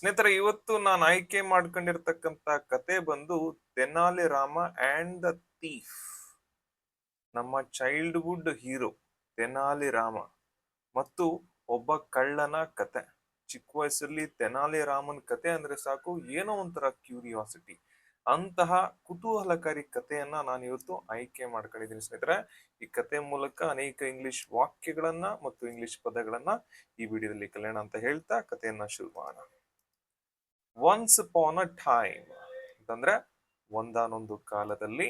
ಸ್ನೇಹಿತರೆ, ಇವತ್ತು ನಾನು ಆಯ್ಕೆ ಮಾಡ್ಕೊಂಡಿರ್ತಕ್ಕಂತ ಕತೆ ಬಂದು Tenali Rama and the thief. ನಮ್ಮ ಚೈಲ್ಡ್ಹುಡ್ ಹೀರೋ ತೆನಾಲಿ ರಾಮ ಮತ್ತು ಒಬ್ಬ ಕಳ್ಳನ ಕತೆ. ಚಿಕ್ಕ ವಯಸ್ಸಲ್ಲಿ ತೆನಾಲಿ ರಾಮನ್ ಕತೆ ಅಂದ್ರೆ ಸಾಕು, ಏನೋ ಒಂಥರ ಕ್ಯೂರಿಯಾಸಿಟಿ. ಅಂತಹ ಕುತೂಹಲಕಾರಿ ಕಥೆಯನ್ನ ನಾನು ಇವತ್ತು ಆಯ್ಕೆ ಮಾಡ್ಕೊಂಡಿದ್ದೀನಿ ಸ್ನೇಹಿತರೆ. ಈ ಕತೆ ಮೂಲಕ ಅನೇಕ ಇಂಗ್ಲಿಷ್ ವಾಕ್ಯಗಳನ್ನ ಮತ್ತು ಇಂಗ್ಲಿಷ್ ಪದಗಳನ್ನ ಈ ವಿಡಿಯೋದಲ್ಲಿ ಕಲಿಯೋಣ ಅಂತ ಹೇಳ್ತಾ ಕಥೆಯನ್ನ ಶುರು ಮಾಡೋಣ. ಒನ್ಸ್ ಅಪಾನ್ ಅ ಟೈಮ್ ಅಂತಂದ್ರೆ ಒಂದಾನೊಂದು ಕಾಲದಲ್ಲಿ,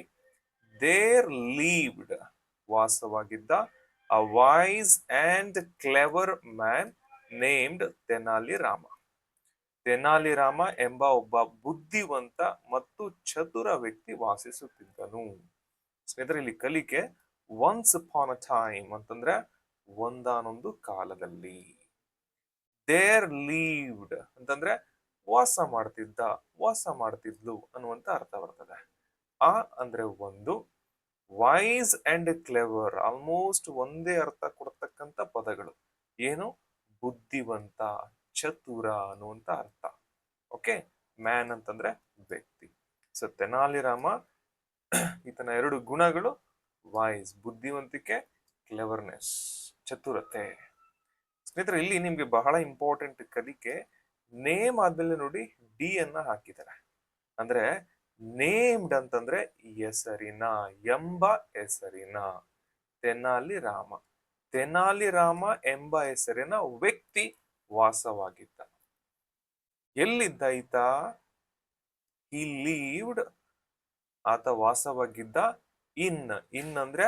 ದೇರ್ ಲೀವ್ಡ್ ವಾಸವಾಗಿದ್ದ a wise and clever man named Tenali Rama. Tenali Rama ಎಂಬ ಒಬ್ಬ ಬುದ್ಧಿವಂತ ಮತ್ತು ಚತುರ ವ್ಯಕ್ತಿ ವಾಸಿಸುತ್ತಿದ್ದನು. ಸ್ನೇಹಿತರೆ, ಇಲ್ಲಿ ಕಲಿಕೆ ಒನ್ಸ್ ಅಪಾನ್ ಅ ಟೈಮ್ ಅಂತಂದ್ರೆ ಒಂದಾನೊಂದು ಕಾಲದಲ್ಲಿ. ದೇರ್ ಲೀವ್ಡ್ ಅಂತಂದ್ರೆ ವಾಸ ಮಾಡ್ತಿದ್ದ, ವಾಸ ಮಾಡ್ತಿದ್ಲು ಅನ್ನುವಂತ ಅರ್ಥ ಬರ್ತದೆ. ಆ ಅಂದ್ರೆ ಒಂದು, ವೈಸ್ ಅಂಡ್ ಕ್ಲೆವರ್ ಆಲ್ಮೋಸ್ಟ್ ಒಂದೇ ಅರ್ಥ ಕೊಡ್ತಕ್ಕಂತ ಪದಗಳು. ಏನು? ಬುದ್ಧಿವಂತ, ಚತುರ ಅನ್ನುವಂತ ಅರ್ಥ. ಓಕೆ, ಮ್ಯಾನ್ ಅಂತಂದ್ರೆ ವ್ಯಕ್ತಿ. ಸೊ ತೆನಾಲಿ ರಾಮ ಈತನ ಎರಡು ಗುಣಗಳು ವೈಸ್ ಬುದ್ಧಿವಂತಿಕೆ, ಕ್ಲೆವರ್ನೆಸ್ ಚತುರತೆ. ಸ್ನೇಹಿತರೆ, ಇಲ್ಲಿ ನಿಮ್ಗೆ ಬಹಳ ಇಂಪಾರ್ಟೆಂಟ್ ಕಲಿಕೆ. ನೇಮ್ ಆದ್ಮೇಲೆ ನೋಡಿ ಡಿ ಅನ್ನ ಹಾಕಿದ್ದಾರೆ. ಅಂದ್ರೆ ನೇಮ್ಡ್ ಅಂತಂದ್ರೆ ಹೆಸರಿನ, ಎಂಬ ಹೆಸರಿನ. ತೆನಾಲಿ ರಾಮ, ತೆನಾಲಿ ರಾಮ ಎಂಬ ಹೆಸರಿನ ವ್ಯಕ್ತಿ ವಾಸವಾಗಿದ್ದ. ಎಲ್ಲಿದ್ದ ಈತ? ಹಿ ಲೀವ್ಡ್, ಆತ ವಾಸವಾಗಿದ್ದ. ಇನ್ ಅಂದ್ರೆ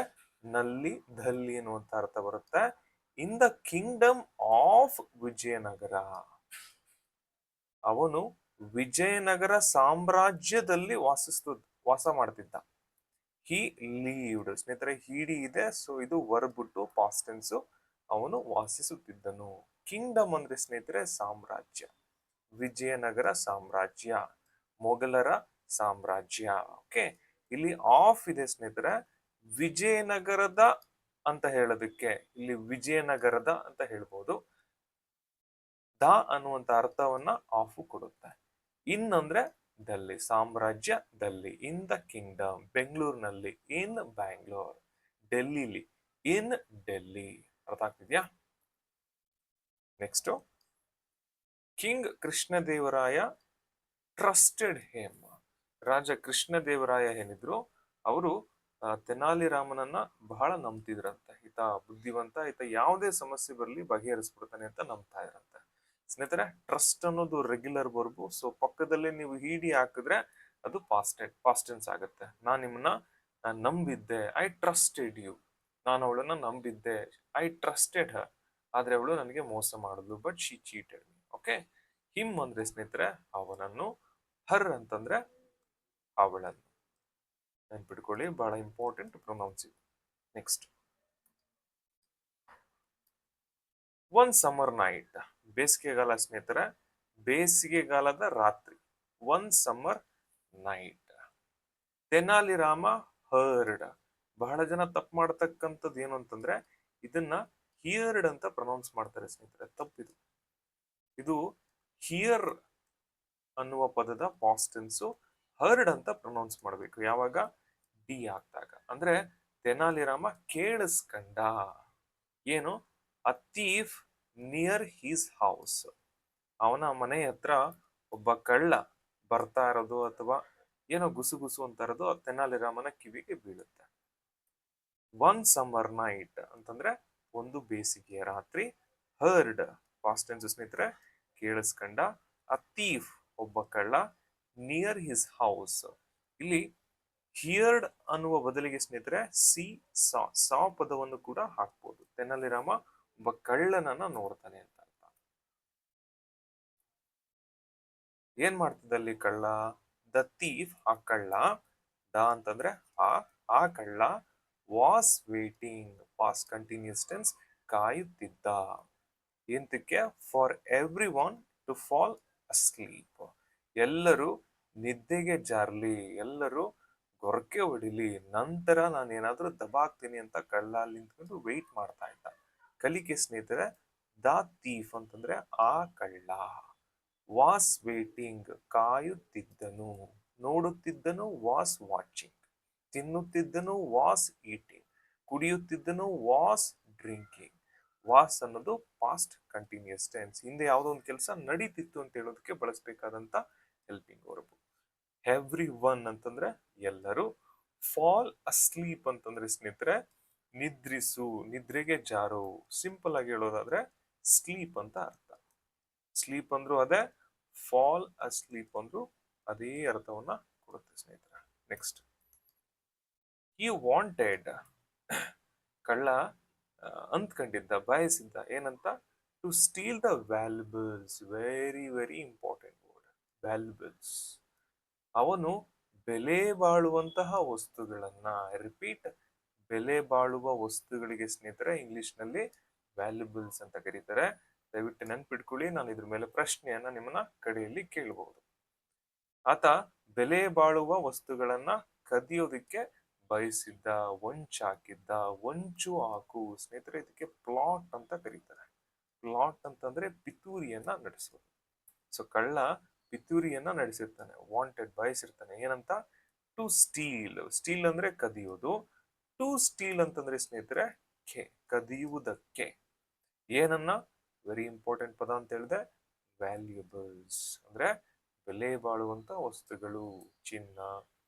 ನಲ್ಲಿ, ಧಲ್ಲಿ ಅನ್ನುವಂತ ಅರ್ಥ ಬರುತ್ತೆ. In the Kingdom of Vijayanagara. ಅವನು ವಿಜಯನಗರ ಸಾಮ್ರಾಜ್ಯದಲ್ಲಿ ವಾಸ ಮಾಡ್ತಿದ್ದ. ಹಿ ಲೀವ್ಡ್. ಸ್ನೇಹಿತರೆ, ಹಿಡಿ ಇದೆ, ಸೊ ಇದು ವರ್ಬ್ ಟು ಪಾಸ್ಟ್ ಟೆನ್ಸ್. ಅವನು ವಾಸಿಸುತ್ತಿದ್ದನು. ಕಿಂಗ್ಡಮ್ ಅಂದ್ರೆ ಸ್ನೇಹಿತರೆ ಸಾಮ್ರಾಜ್ಯ. ವಿಜಯನಗರ ಸಾಮ್ರಾಜ್ಯ, ಮೊಘಲರ ಸಾಮ್ರಾಜ್ಯ. ಓಕೆ, ಇಲ್ಲಿ ಆಫ್ ಇದೆ ಸ್ನೇಹಿತರೆ. ವಿಜಯನಗರದ ಅಂತ ಹೇಳೋದಕ್ಕೆ ಇಲ್ಲಿ ವಿಜಯನಗರದ ಅಂತ ಹೇಳ್ಬೋದು. ದ ಅನ್ನುವಂತ ಅರ್ಥವನ್ನ ಆಫ್ ಕೊಡುತ್ತೆ. ಇನ್ ಅಂದ್ರೆ ದಲ್ಲಿ, ಸಾಮ್ರಾಜ್ಯದಲ್ಲಿ. ಇನ್ ದ ಕಿಂಗ್ಡಮ್, ಬೆಂಗಳೂರಿನಲ್ಲಿ. ಇನ್ ಬ್ಯಾಂಗ್ಳೂರ್. ಡೆಲ್ಲಿಲಿ, ಇನ್ ಡೆಲ್ಲಿ. ಅರ್ಥ ಆಗ್ತಿದ್ಯಾ? Next, king Krishnadevaraya trusted him. ರಾಜ ಕೃಷ್ಣದೇವರಾಯ ಏನಿದ್ರು ಅವರು ತೆನಾಲಿ ರಾಮನನ್ನ ಬಹಳ ನಂಬ್ತಿದ್ರಂತೆ. ಈತ ಬುದ್ಧಿವಂತ, ಈತ ಯಾವುದೇ ಸಮಸ್ಯೆ ಬರಲಿ ಬಗೆಹರಿಸ್ಬಿಡ್ತಾನೆ ಅಂತ ನಂಬ್ತಾ ಇದ್ರಂತೆ. ಸ್ನೇಹಿತರೆ, ಟ್ರಸ್ಟ್ ಅನ್ನೋದು ರೆಗ್ಯುಲರ್ ವರ್ಬು. ಸೊ ಪಕ್ಕದಲ್ಲಿ ನೀವು ಹಿಡಿ ಹಾಕಿದ್ರೆ ಅದು ಪಾಸ್ಟ್ ಟೆನ್ಸ್ ಆಗುತ್ತೆ. ನಾನು ನಿಮ್ಮನ್ನ ನಂಬಿದ್ದೆ, ಐ ಟ್ರಸ್ಟೆಡ್ ಯು. ನಾನು ಅವಳನ್ನ ನಂಬಿದ್ದೆ, ಐ ಟ್ರಸ್ಟೆಡ್ ಹರ್. ಆದ್ರೆ ಅವಳು ನನಗೆ ಮೋಸ ಮಾಡಿದ್ಲು, but she cheated me. Okay, him ಅಂದ್ರೆ ಸ್ನೇಹಿತರೆ ಅವನನ್ನು, ಹರ್ ಅಂತಂದ್ರೆ ಅವಳನ್ನು. ನೆನ್ಪಿಟ್ಕೊಳ್ಳಿ, ಬಹಳ ಇಂಪಾರ್ಟೆಂಟ್ ಪ್ರೊನೌನ್ಸ್ ಇದು. Next, one summer night. ಬೇಸಿಗೆಗಾಲ ಸ್ನೇಹಿತರೆ, ಬೇಸಿಗೆಗಾಲದ ರಾತ್ರಿ. One summer night. Tenali Rama heard. ಬಹಳ ಜನ ತಪ್ಪು ಮಾಡತಕ್ಕಂಥದ್ದು ಏನು ಅಂತಂದ್ರೆ ಇದನ್ನ ಹಿಯರ್ಡ್ ಅಂತ ಪ್ರೊನೌನ್ಸ್ ಮಾಡ್ತಾರೆ ಸ್ನೇಹಿತರೆ. ತಪ್ಪಿದು. ಇದು ಹಿಯರ್ ಅನ್ನುವ ಪದದ ಪಾಸ್ಟ್ ಟೆನ್ಸು. ಹರ್ಡ್ ಅಂತ ಪ್ರೊನೌನ್ಸ್ ಮಾಡಬೇಕು ಯಾವಾಗ? ಡಿ ಆಗ್ದಾಗ. ಅಂದ್ರೆ ತೆನಾಲಿ ರಾಮ ಕೇಳಿಸ್ಕಂಡ. ಏನು? A thief near his house. ಅವನ ಮನೆ ಹತ್ರ ಒಬ್ಬ ಕಳ್ಳ ಬರ್ತಾ ಇರೋದು ಅಥವಾ ಏನೋ ಗುಸುಗುಸು ಅಂತ ಇರೋದು ತೆನಾಲಿ ರಾಮನ ಕಿವಿಗೆ ಬೀಳುತ್ತೆ. ಒನ್ ಸಮ್ಮರ್ ನೈಟ್ ಅಂತಂದ್ರೆ ಒಂದು ಬೇಸಿಗೆಯ ರಾತ್ರಿ. ಹರ್ಡ್ ಪಾಸ್ಟ್ ಟೆನ್ಸ್ ಸ್ನೇಹಿತರೆ, ಕೇಳಿಸ್ಕಂಡ. ಅ ಥೀಫ್ ಒಬ್ಬ ಕಳ್ಳ. Near his house. ಇಲ್ಲಿ ಹಿಯರ್ಡ್ ಅನ್ನುವ ಬದಲಿಗೆ ಸ್ನೇಹಿತರೆ ಸಾ ಪದವನ್ನು ಕೂಡ ಹಾಕ್ಬೋದು. ತೆನಾಲಿ ರಾಮ ಒಬ್ಬ ಕಳ್ಳನನ್ನ ನೋಡ್ತಾನೆ ಅಂತ ಅರ್ಥ. ಏನ್ ಮಾಡ್ತಿದ್ದಲ್ಲಿ ಕಳ್ಳ? ದ ಥೀಫ್, ಆ ಕಳ್ಳ. ದ ಅಂತಂದ್ರೆ ಆ ಕಳ್ಳ. Was waiting, past continuous tense, ಕಾಯುತ್ತಿದ್ದ. ಎಂತಕ್ಕೆ? For everyone to fall asleep. ಎಲ್ಲರೂ ನಿದ್ದೆಗೆ ಜಾರ್ಲಿ, ಎಲ್ಲರೂ ಗೊರಕೆ ಹೊಡಿಲಿ, ನಂತರ ನಾನು ಏನಾದ್ರೂ ದಬಾಕ್ತೀನಿ ಅಂತ ಕಳ್ಳ ಅಲ್ಲಿ ನಿಂತ್ಕೊಂಡು ವೆಯ್ಟ್ ಮಾಡ್ತಾ ಇದ್ದ. ಕಲಿಕೆ ಸ್ನೇಹಿತರೆ, ದ ಥೀಫ್ ಅಂತಂದ್ರೆ ಆ ಕಳ್ಳ. ವಾಸ್ ವೇಟಿಂಗ್ ಕಾಯುತ್ತಿದ್ದನು, ನೋಡುತ್ತಿದ್ದನು ವಾಸ್ ವಾಚಿಂಗ್, ತಿನ್ನುತ್ತಿದ್ದನು ವಾಸ್ ಈಟಿಂಗ್, ಕುಡಿಯುತ್ತಿದ್ದನು ವಾಸ್ ಡ್ರಿಂಕಿಂಗ್. ವಾಸ್ ಅನ್ನೋದು ಪಾಸ್ಟ್ ಕಂಟಿನ್ಯೂಸ್ ಟೆನ್ಸ್, ಹಿಂದೆ ಯಾವುದೋ ಒಂದು ಕೆಲಸ ನಡೀತಿತ್ತು ಅಂತ ಹೇಳೋದಕ್ಕೆ ಬಳಸಬೇಕಾದಂತ ಹೆಲ್ಪಿಂಗ್ ವರ್ಬ್. ಎವ್ರಿ ಒನ್ ಅಂತಂದ್ರೆ ಎಲ್ಲರೂ, ಫಾಲ್ ಅಸ್ಲೀಪ್ ಅಂತಂದ್ರೆ ಸ್ನೇಹಿತರೆ ನಿದ್ರಿಸು, ನಿದ್ರೆಗೆ ಜಾರು. ಸಿಂಪಲ್ ಆಗಿ ಹೇಳೋದಾದ್ರೆ ಸ್ಲೀಪ್ ಅಂತ ಅರ್ಥ. ಸ್ಲೀಪ್ ಅಂದ್ರು ಅದೇ, ಫಾಲ್ ಅಸ್ಲೀಪ್ ಅಂದ್ರು ಅದೇ ಅರ್ಥವನ್ನ ಕೊಡುತ್ತೆ ಸ್ನೇಹಿತರೆ. ನೆಕ್ಸ್ಟ್, ಈ ವಾಂಟೆಡ್, ಕಳ್ಳ ಅಂದ್ಕೊಂಡಿದ್ದ, ಬಯಸಿದ್ದ, ಏನಂತ, to steal the valuables. Very very important word, valuables. ಅವನು ಬೆಲೆ ಬಾಳುವಂತಹ ವಸ್ತುಗಳನ್ನ, ರಿಪೀಟ್, ಬೆಲೆ ಬಾಳುವ ವಸ್ತುಗಳಿಗೆ ಸ್ನೇಹಿತರೆ ಇಂಗ್ಲಿಷ್ ನಲ್ಲಿ ವ್ಯಾಲ್ಯುಬಲ್ಸ್ ಅಂತ ಕರೀತಾರೆ. ದಯವಿಟ್ಟು ನೆನ್ಪಿಟ್ಕೊಳ್ಳಿ, ನಾನು ಇದ್ರ ಮೇಲೆ ಪ್ರಶ್ನೆಯನ್ನ ನಿಮ್ಮನ್ನ ಕಡೆಯಲ್ಲಿ ಕೇಳಬಹುದು. ಆತ ಬೆಲೆ ಬಾಳುವ ವಸ್ತುಗಳನ್ನ ಕದಿಯೋದಕ್ಕೆ ಬಯಸಿದ್ದ, ವಂಚಾಕಿದ್ದ. ವಂಚು ಹಾಕು ಸ್ನೇಹಿತರೆ, ಇದಕ್ಕೆ ಪ್ಲಾಟ್ ಅಂತ ಕರೀತಾರೆ. ಪ್ಲಾಟ್ ಅಂತಂದ್ರೆ ಪಿತೂರಿಯನ್ನ ನಡೆಸೋದು. ಸೊ ಕಳ್ಳ ಪಿತೂರಿಯನ್ನ ನಡೆಸಿರ್ತಾನೆ, ವಾಂಟೆಡ್ ಬಯಸಿರ್ತಾನೆ, ಏನಂತ, ಟು ಸ್ಟೀಲ್. ಸ್ಟೀಲ್ ಅಂದ್ರೆ ಕದಿಯೋದು, ಟು ಸ್ಟೀಲ್ ಅಂತಂದ್ರೆ ಸ್ನೇಹಿತರೆ ಕದಿಯುವುದಕ್ಕೆ. ಏನನ್ನ, ವೆರಿ ಇಂಪಾರ್ಟೆಂಟ್ ಪದ ಅಂತ ಹೇಳಿದೆ, ವ್ಯಾಲ್ಯೂಬಲ್ಸ್ ಅಂದ್ರೆ ಬೆಲೆ ಬಾಳುವಂತ ವಸ್ತುಗಳು. ಚಿನ್ನ,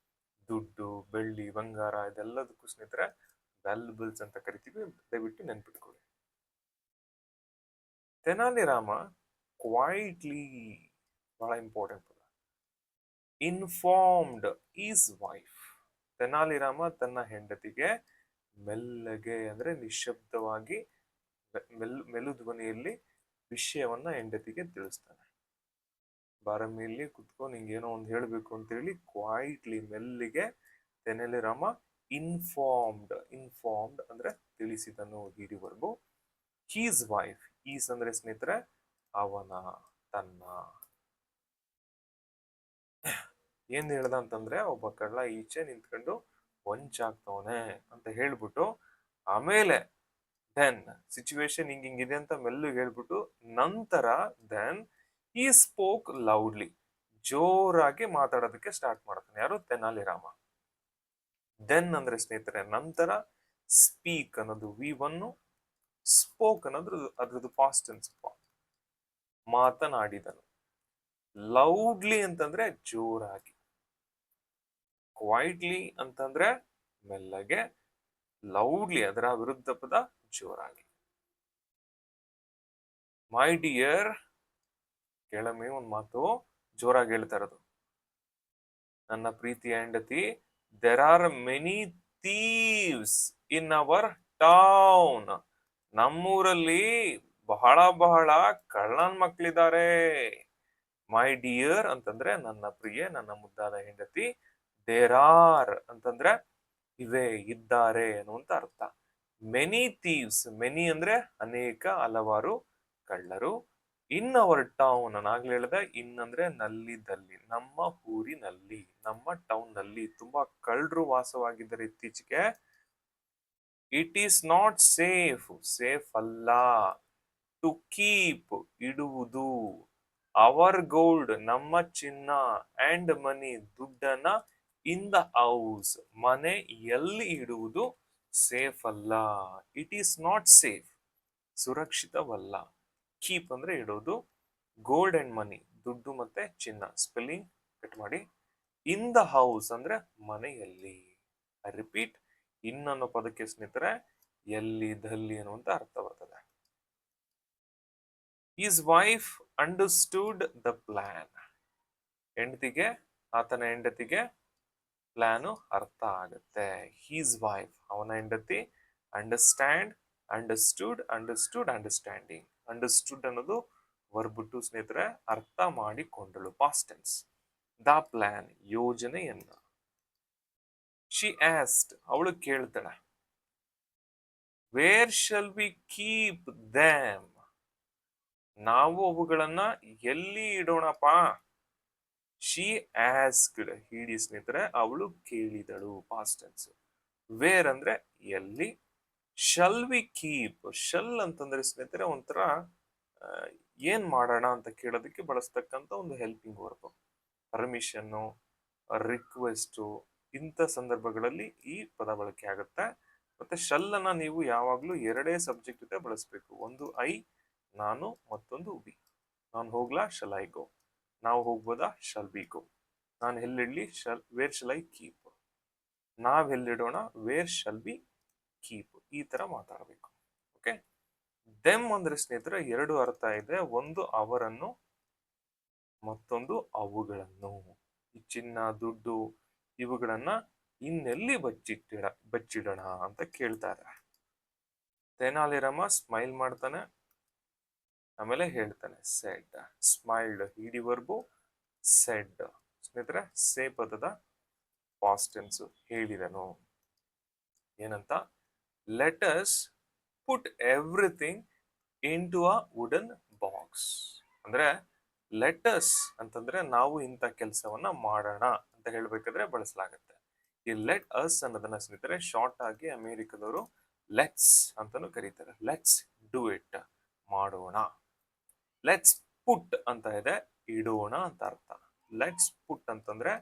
ದುಡ್ಡು, ಬೆಳ್ಳಿ, ಬಂಗಾರ, ಇದೆಲ್ಲದಕ್ಕೂ ಸ್ನೇಹಿತರೆ ವ್ಯಾಲ್ಯೂಬಲ್ಸ್ ಅಂತ ಕರಿತೀವಿ. ದಯವಿಟ್ಟು ನೆನ್ಪಿಟ್ಕೊಳ್ಳಿ. ತೆನಾಲಿ ರಾಮ ಕ್ವೈಟ್ಲಿ, ಬಹಳ ಇಂಪಾರ್ಟೆಂಟ್ ಪದ, ಇನ್ಫಾರ್ಮ್ಡ್ ಈಸ್ ವೈಫ್. ತೆನಾಲಿರಾಮ ತನ್ನ ಹೆಂಡತಿಗೆ ಮೆಲ್ಲಗೆ ಅಂದ್ರೆ ನಿಶಬ್ದವಾಗಿ, ಮೆಲು ಧ್ವನಿಯಲ್ಲಿ ವಿಷಯವನ್ನ ಹೆಂಡತಿಗೆ ತಿಳಿಸ್ತಾನೆ. ಬಾರಮಿಲ್ಲಿ ಕುತ್ಕೊ, ನಿಂಗೇನೋ ಒಂದು ಹೇಳ್ಬೇಕು ಅಂತ ಹೇಳಿ ಕ್ವೈಟ್ಲಿ, ಮೆಲ್ಲಿಗೆ ತೆನಾಲಿರಾಮ ಇನ್ಫಾರ್ಮ್ಡ್. ಇನ್ಫಾರ್ಮ್ಡ್ ಅಂದ್ರೆ ತಿಳಿಸಿದನು, ಹೀರಿವರೆಗೂ. ಹೀಸ್ ವೈಫ್, ಈಸ್ ಅಂದ್ರೆ ಸ್ನೇಹಿತರೆ ಅವನ, ತನ್ನ. ಏನ್ ಹೇಳ್ದ ಅಂತಂದ್ರೆ, ಒಬ್ಬ ಕಳ್ಳ ಈಚೆ ನಿಂತ್ಕೊಂಡು ವಂಚಾಗ್ತವನೆ ಅಂತ ಹೇಳ್ಬಿಟ್ಟು, ಆಮೇಲೆ ದೆನ್ ಸಿಚುವೇಶನ್ ಹಿಂಗಿದೆ ಅಂತ ಮೆಲ್ಲಗೆ ಹೇಳ್ಬಿಟ್ಟು, ನಂತರ ದೆನ್ ಈ ಸ್ಪೋಕ್ ಲೌಡ್ಲಿ, ಜೋರಾಗಿ ಮಾತಾಡೋದಕ್ಕೆ ಸ್ಟಾರ್ಟ್ ಮಾಡ್ತಾನೆ. ಯಾರು, ತೆನಾಲಿರಾಮ. ದೆನ್ ಅಂದ್ರೆ ಸ್ನೇಹಿತರೆ ನಂತರ, ಸ್ಪೀಕ್ ಅನ್ನೋದು V1, ಸ್ಪೋಕ್ ಅನ್ನೋದು ಅದ್ರದ್ದು ಪಾಸ್ಟ್ ಟೆನ್ಸ್, ಮಾತನಾಡಿದನು. ಲೌಡ್ಲಿ ಅಂತಂದ್ರೆ ಜೋರಾಗಿ, ಕ್ವೈಟ್ಲಿ ಅಂತಂದ್ರೆ ಮೆಲ್ಲಗೆ, ಲೌಡ್ಲಿ ಅದರ ವಿರುದ್ಧ ಪದ ಜೋರಾಗಿ. ಮೈ ಡಿಯರ್, ಕೇಳಮ್ಮೆ ಒಂದ್ ಮಾತು ಜೋರಾಗಿ ಹೇಳ್ತಾ ಇರೋದು, ನನ್ನ ಪ್ರೀತಿಯ ಹೆಂಡತಿ, there are many thieves in our town. ನಮ್ಮೂರಲ್ಲಿ ಬಹಳ ಬಹಳ ಕಳ್ಳನ್ ಮಕ್ಳಿದ್ದಾರೆ. ಮೈ ಡಿಯರ್ ಅಂತಂದ್ರೆ ನನ್ನ ಪ್ರಿಯೆ, ನನ್ನ ಮುದ್ದಾದ ಹೆಂಡತಿ. ದೇರ್ ಆರ್ ಅಂತಂದ್ರೆ ಇವೆ, ಇದ್ದಾರೆ ಅನ್ನುವಂತ ಅರ್ಥ. ಮೆನಿ ಥೀವ್ಸ್, ಮೆನಿ ಅಂದ್ರೆ ಅನೇಕ, ಹಲವಾರು ಕಳ್ಳರು. ಇನ್ ಅವರ್ ಟೌನ್, ನಾನಾಗ್ಲೇ ಹೇಳಿದೆ, ಇನ್ ಅಂದ್ರೆ ನಲ್ಲಿದ್ದಲ್ಲಿ, ನಮ್ಮ ಊರಿನಲ್ಲಿ, ನಮ್ಮ ಟೌನ್ ನಲ್ಲಿ ತುಂಬಾ ಕಳ್ಳರು ವಾಸವಾಗಿದ್ದಾರೆ ಇತ್ತೀಚೆಗೆ. It is not safe, safe ಅಲ್ಲ, ಟು ಕೀಪ್ ಇಡುವುದು, ಅವರ್ ಗೋಲ್ಡ್ ನಮ್ಮ ಚಿನ್ನ, ಅಂಡ್ ಮನಿ ದುಡ್ಡನ್ನ, ಇನ್ ದ ಹೌಸ್ ಮನೆ ಎಲ್ಲಿ ಇಡುವುದು ಸೇಫ್ ಅಲ್ಲ. ಇಟ್ ಈಸ್ ನಾಟ್ ಸೇಫ್ ಸುರಕ್ಷಿತವಲ್ಲ. ಕೀಪ್ ಅಂದ್ರೆ ಇಡೋದು, ಗೋಲ್ಡ್ ಅಂಡ್ ಮನಿ ದುಡ್ಡು ಮತ್ತೆ ಚಿನ್ನ, ಸ್ಪೆಲ್ಲಿಂಗ್ ಕಟ್ ಮಾಡಿ. ಇನ್ ದ ಹೌಸ್ ಅಂದ್ರೆ ಮನೆಯಲ್ಲಿ. ಐ ರಿಪೀಟ್, ಇನ್ ಅನ್ನೋ ಪದಕ್ಕೆ ಸ್ನೇಹಿತರೆ ಎಲ್ಲಿ, ದಲ್ಲಿ ಅನ್ನುವಂತ ಅರ್ಥ ಬರ್ತದೆ. His wife understood the plan. ಹೆಂಡತಿಗೆ, ಆತನ ಹೆಂಡತಿಗೆ ಪ್ಲಾನು ಅರ್ಥ ಆಗುತ್ತೆ. ಹೀಸ್ ವೈಫ್ ಅವನ ಹೆಂಡತಿ, understand, understood, understood, understanding. Understood ಅನ್ನೋದು ವರ್ಬ್ ಟು ಸ್ನೇಹಿತರೆ, ಅರ್ಥ ಮಾಡಿಕೊಂಡಳು, ಪಾಸ್ಟ್ ಟೆನ್ಸ್. ದ ಪ್ಲಾನ್ ಯೋಜನೆಯನ್ನ. ಶಿ ಆಸ್ಕ್ಡ್ ಅವಳು ಕೇಳ್ತಾಳೆ, where shall we keep them, ನಾವು ಅವುಗಳನ್ನ ಎಲ್ಲಿ ಇಡೋಣಪ್ಪ. ಶಿ ಆಸ್ಕ್ಡ್, ಹಿಡಿ ಸ್ನೇಹಿತರೆ ಅವಳು ಕೇಳಿದಳು, ಪಾಸ್ಟ್ ಟೆನ್ಸ್. ವೇರ್ ಅಂದ್ರೆ ಎಲ್ಲಿ, ಶಲ್ ವಿ ಕೀಪ್, ಶಲ್ ಅಂತಂದ್ರೆ ಸ್ನೇಹಿತರೆ ಒಂಥರ ಏನ್ ಮಾಡೋಣ ಅಂತ ಕೇಳೋದಕ್ಕೆ ಬಳಸ್ತಕ್ಕಂಥ ಒಂದು ಹೆಲ್ಪಿಂಗ್ ವರ್ಬ್. ಪರ್ಮಿಷನ್ನು, ರಿಕ್ವೆಸ್ಟು, ಇಂಥ ಸಂದರ್ಭಗಳಲ್ಲಿ ಈ ಪದ ಬಳಕೆ ಆಗುತ್ತೆ. ಮತ್ತೆ ಶಲ್ ಅನ್ನ ನೀವು ಯಾವಾಗ್ಲೂ ಎರಡೇ ಸಬ್ಜೆಕ್ಟ್ ಜೊತೆ ಬಳಸಬೇಕು. ಒಂದು ಐ, ನಾನು, ಮತ್ತೊಂದು ವಿ. ನಾನು ಹೋಗ್ಲಾ, ಶಲ್ ಐ ಗೋ. ನಾವು ಹೋಗ್ಬೋದಾ, ಶಲ್ ಬಿ ಗೋ. ನಾನು ಎಲ್ಲಿಡ್ಲಿ, ವೇರ್ ಶಲ್ ಐ ಕೀಪ್. ನಾವ್ ಎಲ್ಲಿಡೋಣ, ವೇರ್ ಶಲ್ ಬಿ ಕೀಪ್. ಈ ತರ ಮಾತಾಡಬೇಕು. ಓಕೆ. ದೆಮ್ ಅಂದ್ರೆ ಸ್ನೇಹಿತರೆ ಎರಡು ಅರ್ಥ ಇದೆ. ಒಂದು ಅವರನ್ನು, ಮತ್ತೊಂದು ಅವುಗಳನ್ನು. ಈ ಚಿನ್ನ, ದುಡ್ಡು ಇವುಗಳನ್ನ ಇನ್ನೆಲ್ಲಿ ಬಚ್ಚಿಡೋಣ ಅಂತ ಕೇಳ್ತಾ ಇದ್ದಾರೆ. ತೆನಾಲಿರಾಮ ಸ್ಮೈಲ್ ಮಾಡ್ತಾನೆ, ಆಮೇಲೆ ಹೇಳ್ತಾನೆ said. Smiled ED verb, said ಸ್ನೇಹಿತರೆ ಸೇ ಪದದ ಪಾಸ್ಟ್ ಟೆನ್ಸ್. ಹೇಳಿದನು ಏನಂತ, let us put everything in to a wooden box. ಅಂದ್ರೆ ಲೆಟಸ್ ಅಂತಂದ್ರೆ ನಾವು ಇಂಥ ಕೆಲಸವನ್ನ ಮಾಡೋಣ ಅಂತ ಹೇಳ್ಬೇಕಾದ್ರೆ ಬಳಸಲಾಗುತ್ತೆ. ಈ ಲೆಟ್ ಅಸ್ ಅನ್ನೋದನ್ನ ಸ್ನೇಹಿತರೆ ಶಾರ್ಟ್ ಆಗಿ ಅಮೆರಿಕದವರು ಲೆಟ್ಸ್ ಅಂತಾನು ಕರೀತಾರೆ. ಲೆಟ್ಸ್ ಡೂ ಇಟ್, ಮಾಡೋಣ. ಲೆಟ್ಸ್ ಪುಟ್ ಅಂತ ಇದೆ, ಇಡೋಣ ಅಂತ ಅರ್ಥ. ಲೆಟ್ಸ್ ಪುಟ್ ಅಂತಂದ್ರೆ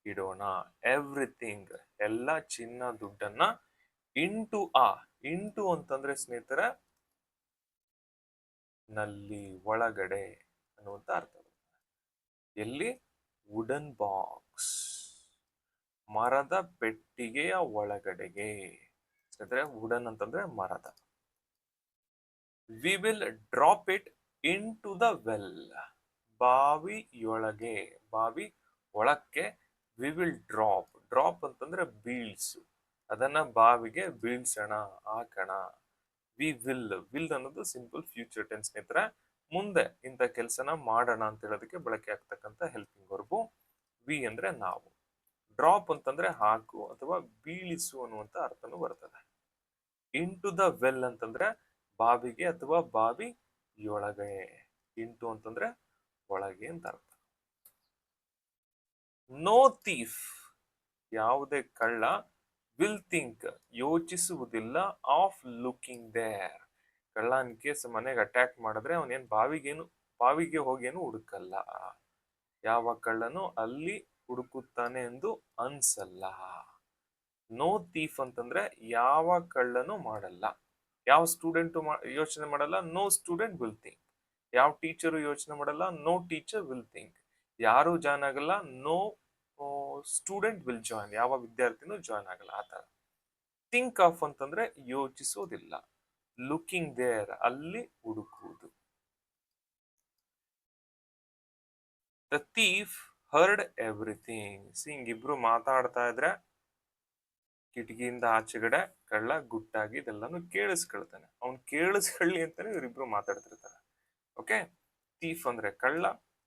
ಇಡೋಣ. ಎವ್ರಿಥಿಂಗ್ ಎಲ್ಲ ಚಿನ್ನ ದುಡ್ಡನ್ನ ಇಂಟು ಇಂಟು ಅಂತಂದ್ರೆ ಸ್ನೇಹಿತರೆ ನಲ್ಲಿ, ಒಳಗಡೆ ಅನ್ನುವಂತ ಅರ್ಥ. ಎಲ್ಲಿ, ವುಡನ್ ಬಾಕ್ಸ್, ಮರದ ಪೆಟ್ಟಿಗೆಯ ಒಳಗಡೆಗೆ. ಸ್ನೇಹಿತರೆ ವುಡನ್ ಅಂತಂದ್ರೆ ಮರದ. We will drop it into the well. ಬಾವಿಯೊಳಗೆ, ಬಾವಿ ಒಳಕ್ಕೆ. ವಿ ವಿಲ್ ಡ್ರಾಪ್, ಡ್ರಾಪ್ ಅಂತಂದ್ರೆ ಬೀಳ್ಸು. ಅದನ್ನ ಬಾವಿಗೆ ಬೀಳ್ಸೋಣ, ಹಾಕೋಣ. ವಿ ವಿಲ್ ಅನ್ನೋದು ಸಿಂಪಲ್ ಫ್ಯೂಚರ್ ಟೆನ್ಸ್ ಸ್ನೇಹಿತರೆ. ಮುಂದೆ ಇಂಥ ಕೆಲಸನ ಮಾಡೋಣ ಅಂತ ಹೇಳೋದಕ್ಕೆ ಬಳಕೆ ಆಗ್ತಕ್ಕಂಥ ಹೆಲ್ಪಿಂಗ್ ವರ್ಬು. ವಿ ಅಂದ್ರೆ ನಾವು. ಡ್ರಾಪ್ ಅಂತಂದ್ರೆ ಹಾಕು ಅಥವಾ ಬೀಳಿಸು ಅನ್ನುವಂತ ಅರ್ಥನೂ ಬರ್ತದೆ. ಇಂಟು ದ ವೆಲ್ ಅಂತಂದ್ರೆ ಬಾವಿಗೆ ಅಥವಾ ಬಾವಿಯೊಳಗೆ. ಇಂಟು ಅಂತಂದ್ರೆ ಒಳಗೆ ಅಂತ ಅರ್ಥ. ನೋ ಥೀಫ್, ಯಾವುದೇ ಕಳ್ಳ, ವಿಲ್ ಥಿಂಕ್ ಯೋಚಿಸುವುದಿಲ್ಲ, ಆಫ್ ಲುಕಿಂಗ್ ದೇರ್. ಕಳ್ಳ ಇನ್ ಕೇಸ್ ಮನೆಗೆ ಅಟ್ಯಾಕ್ ಮಾಡಿದ್ರೆ ಅವನೇನು ಬಾವಿಗೆ ಹೋಗೇನು ಹುಡುಕಲ್ಲ. ಯಾವ ಕಳ್ಳನು ಅಲ್ಲಿ ಹುಡುಕುತ್ತಾನೆ ಎಂದು ಅನ್ಸಲ್ಲ. ನೋ ಥೀಫ್ ಅಂತಂದ್ರೆ ಯಾವ ಕಳ್ಳನು ಮಾಡಲ್ಲ. ಯಾವ ಸ್ಟೂಡೆಂಟ್ ಯೋಚನೆ ಮಾಡಲ್ಲ, ನೋ ಸ್ಟೂಡೆಂಟ್ ವಿಲ್ ಥಿಂಕ್. ಯಾವ ಟೀಚರು ಯೋಚನೆ ಮಾಡಲ್ಲ, ನೋ ಟೀಚರ್ ವಿಲ್ ಥಿಂಕ್. ಯಾರು ಜಾಯ್ನ್ ಆಗಲ್ಲ, ನೋ ಸ್ಟೂಡೆಂಟ್ ವಿಲ್ ಜಾಯ್ನ್. ಯಾವ ವಿದ್ಯಾರ್ಥಿನೂ ಜಾಯ್ನ್ ಆಗಲ್ಲ. ಆತರ. ಥಿಂಕ್ ಆಫ್ ಅಂತಂದ್ರೆ ಯೋಚಿಸೋದಿಲ್ಲ. ಲುಕಿಂಗ್ ದೇರ್ ಅಲ್ಲಿ ಹುಡುಕುವುದು. The thief heard everything. ಹಿಂಗಿಬ್ರು ಮಾತಾಡ್ತಾ ಇದ್ರೆ ಕಿಟಕಿಯಿಂದ ಆಚೆಗಡೆ ಕಳ್ಳ ಗುಟ್ಟಾಗಿ ಇದೆಲ್ಲಾನು ಕೇಳಿಸ್ಕೊಳ್ತಾನೆ. ಅವ್ನು ಕೇಳಿಸ್ಕೊಳ್ಳಿ ಅಂತಾನೆ ಇವರಿಬ್ರು ಮಾತಾಡ್ತಿರ್ತಾರೆ. ಓಕೆ. ಥೀಫ್ ಅಂದ್ರೆ ಕಳ್ಳ,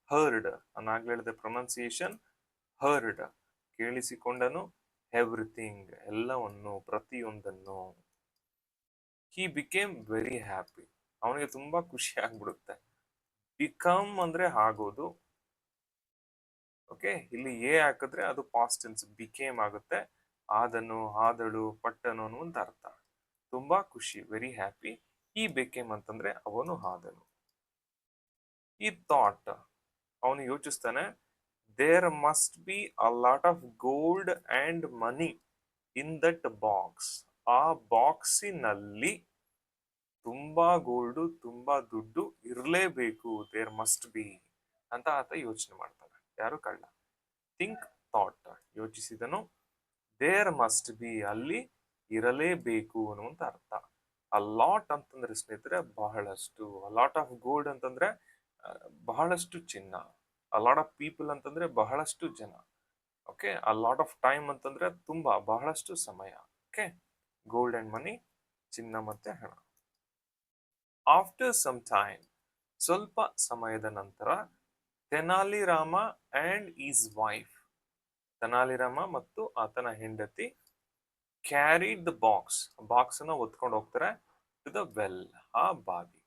ಹರ್ಡ್ ನಾನಾಗ್ಲೇ ಹೇಳಿದೆ ಪ್ರೊನೌನ್ಸಿಯೇಷನ್ ಹರ್ಡ್, ಕೇಳಿಸಿಕೊಂಡನು, ಎವ್ರಿಥಿಂಗ್ ಎಲ್ಲವನ್ನು, ಪ್ರತಿಯೊಂದನ್ನು. ಹಿ ಬಿಕೇಮ್ ವೆರಿ ಹ್ಯಾಪಿ, ಅವನಿಗೆ ತುಂಬಾ ಖುಷಿ ಆಗ್ಬಿಡುತ್ತೆ. ಬಿಕಮ್ ಅಂದ್ರೆ ಆಗೋದು. ಓಕೆ. ಇಲ್ಲಿ ಎ ಹಾಕಿದ್ರೆ ಅದು ಪಾಸ್ಟ್ ಟೆನ್ಸ್ ಬಿಕೇಮ್ ಆಗುತ್ತೆ. ಆದನು, ಆದಳು, ಪಟ್ಟನು ಅನ್ನುವಂತ ಅರ್ಥ. ತುಂಬಾ ಖುಷಿ, ವೆರಿ ಹ್ಯಾಪಿ. ಈ ಬಿಕೇಮ್ ಅಂತಂದ್ರೆ ಅವನು ಆದನು. ಈ ಥಾಟ್, ಅವನು ಯೋಚಿಸ್ತಾನೆ, there must be a lot of gold and money in that box. ಆ ಬಾಕ್ಸಿನಲ್ಲಿ ತುಂಬಾ ಗೋಲ್ಡು, ತುಂಬಾ ದುಡ್ಡು ಇರಲೇಬೇಕು. ದೇರ್ ಮಸ್ಟ್ ಬಿ ಅಂತ ಆತ ಯೋಚನೆ ಮಾಡ್ತಾನೆ. ಯಾರು, ಕಳ್ಳ. ಥಿಂಕ್, ಥಾಟ್, ಯೋಚಿಸಿದನು. ದೇರ್ ಮಸ್ಟ್ ಬಿ ಅಲ್ಲಿ ಇರಲೇಬೇಕು ಅನ್ನುವಂತ ಅರ್ಥ. ಅ ಲಾಟ್ ಅಂತಂದ್ರೆ ಸ್ನೇಹಿತರೆ ಬಹಳಷ್ಟು. ಅ ಲಾಟ್ ಆಫ್ ಗೋಲ್ಡ್ ಅಂತಂದ್ರೆ ಬಹಳಷ್ಟು ಚಿನ್ನ. ಅ ಲಾಟ್ ಆಫ್ ಪೀಪಲ್ ಅಂತಂದ್ರೆ ಬಹಳಷ್ಟು ಜನ. Okay. A lot of time ಅಂತಂದ್ರೆ ತುಂಬಾ, ಬಹಳಷ್ಟು ಸಮಯ. ಓಕೆ. ಗೋಲ್ಡ್ ಅಂಡ್ ಮನಿ, ಚಿನ್ನ ಮತ್ತೆ ಹಣ. ಆಫ್ಟರ್ ಸಮ್ ಟೈಮ್, ಸ್ವಲ್ಪ ಸಮಯದ ನಂತರ, Tenali Rama and is wife, Tenali Rama ಮತ್ತು ಆತನ ಹೆಂಡತಿ, ಕ್ಯಾರಿಡ್ ದ ಬಾಕ್ಸ್, ಬಾಕ್ಸ್ ಅನ್ನ ಹೊತ್ಕೊಂಡು ಹೋಗ್ತಾರೆ, ಟು ದ ವೆಲ್, ಆ ಬಾವಿಗೆ.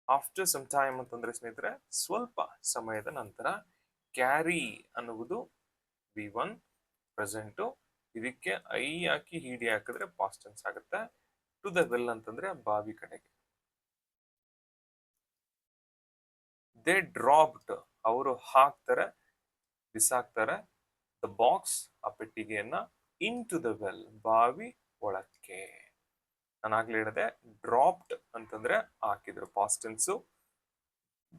ಆಫ್ಟರ್ ಸಮ್ ಟೈಮ್ ಅಂತಂದ್ರೆ ಸ್ನೇಹಿತರೆ ಸ್ವಲ್ಪ ಸಮಯದ ನಂತರ. ಕ್ಯಾರಿ ಅನ್ನುವುದು V1 ಪ್ರೆಸೆಂಟು. ಇದಕ್ಕೆ ಐ ಹಾಕಿ ಹಿಡಿ ಹಾಕಿದ್ರೆ ಪಾಸ್ಟ್ ಟೆನ್ಸ್ ಆಗುತ್ತೆ. ಟು ದ ವೆಲ್ ಅಂತಂದ್ರೆ ಬಾವಿ ಕಡೆಗೆ. ದೇ ಡ್ರಾಪ್ಡ್, ಅವರು ಹಾಕ್ತಾರೆ, ಬಿಸಾಕ್ತಾರೆ, ದ ಬಾಕ್ಸ್, ಆ ಪೆಟ್ಟಿಗೆಯನ್ನ, ಇನ್ ಟು ದ ವೆಲ್, ಬಾವಿ ಒಳಕ್ಕೆ. ನಾನು ಆಗ್ಲೇ ಹೇಳಿದೆ, ಡ್ರಾಪ್ಡ್ ಅಂತಂದ್ರೆ ಹಾಕಿದ್ರು ಪಾಸ್ಟ್ ಟೆನ್ಸು,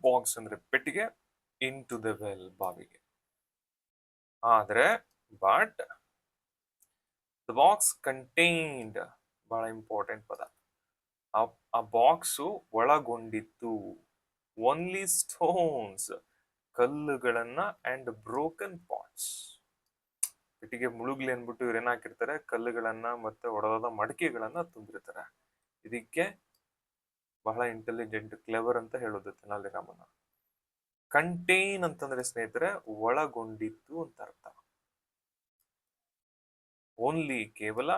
ಬಾಕ್ಸ್ ಅಂದ್ರೆ ಪೆಟ್ಟಿಗೆ, ಇನ್ ಟು ದ ವೆಲ್ ಬಾವಿಗೆ. ಆದ್ರೆ ಬಟ್ ದ ಬಾಕ್ಸ್ ಕಂಟೈನ್ಡ್, ಬಹಳ ಇಂಪಾರ್ಟೆಂಟ್ ಪದ, ಆ ಬಾಕ್ಸು ಒಳಗೊಂಡಿತ್ತು ಓನ್ಲಿ ಸ್ಟೋನ್ಸ್, ಕಲ್ಲುಗಳನ್ನ, ಅಂಡ್ ಬ್ರೋಕನ್ ಪಾಟ್ಸ್. ಪೆಟ್ಟಿಗೆ ಮುಳುಗ್ಲಿ ಅನ್ಬಿಟ್ಟು ಇವ್ರು ಏನ್ ಹಾಕಿರ್ತಾರೆ, ಕಲ್ಲುಗಳನ್ನ ಮತ್ತೆ ಒಡೆದ ಮಡಿಕೆಗಳನ್ನ ತುಂಬಿರ್ತಾರೆ. ಇದಕ್ಕೆ ಬಹಳ ಇಂಟೆಲಿಜೆಂಟ್, ಕ್ಲೆವರ್ ಅಂತ ಹೇಳೋದು ತೆನಾಲಿರಾಮನ. ಕಂಟೈನ್ ಅಂತಂದ್ರೆ ಸ್ನೇಹಿತರೆ ಒಳಗೊಂಡಿತ್ತು ಅಂತ ಅರ್ಥ. ಓನ್ಲಿ ಕೇವಲ,